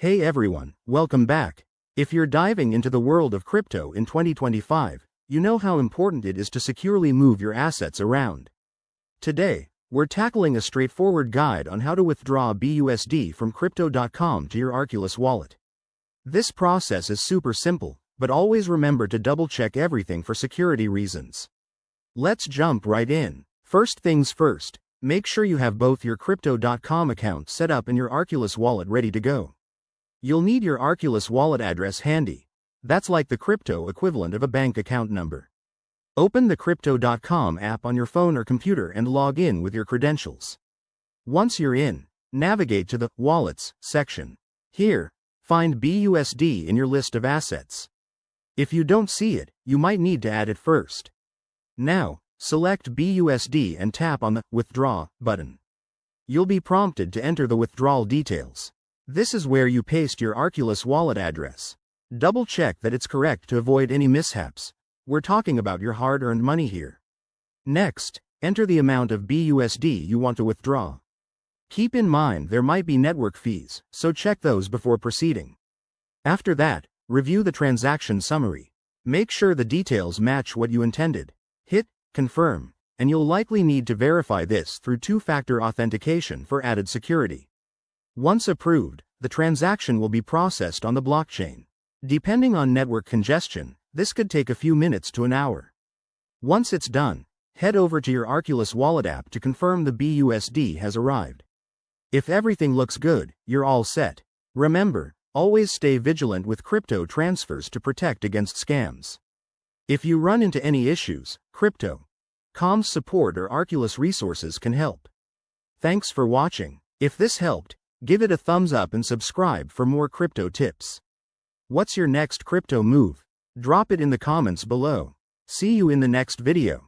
Hey everyone, welcome back. If you're diving into the world of crypto in 2025, you know how important it is to securely move your assets around. Today, we're tackling a straightforward guide on how to withdraw BUSD from Crypto.com to your Arculus wallet. This process is super simple, but always remember to double-check everything for security reasons. Let's jump right in. First things first, make sure you have both your Crypto.com account set up and your Arculus wallet ready to go. You'll need your Arculus wallet address handy. That's like the crypto equivalent of a bank account number. Open the Crypto.com app on your phone or computer and log in with your credentials. Once you're in, navigate to the Wallets section. Here, find BUSD in your list of assets. If you don't see it, you might need to add it first. Now, select BUSD and tap on the Withdraw button. You'll be prompted to enter the withdrawal details. This is where you paste your Arculus wallet address. Double check that it's correct to avoid any mishaps. We're talking about your hard-earned money here. Next, enter the amount of BUSD you want to withdraw. Keep in mind there might be network fees, so check those before proceeding. After that, review the transaction summary. Make sure the details match what you intended. Hit Confirm, and you'll likely need to verify this through two-factor authentication for added security. Once approved, the transaction will be processed on the blockchain. Depending on network congestion, this could take a few minutes to an hour. Once it's done, head over to your Arculus wallet app to confirm the BUSD has arrived. If everything looks good, you're all set. Remember, always stay vigilant with crypto transfers to protect against scams. If you run into any issues, Crypto.com support or Arculus resources can help. Thanks for watching. If this helped, give it a thumbs up and subscribe for more crypto tips. What's your next crypto move? Drop it in the comments below. See you in the next video.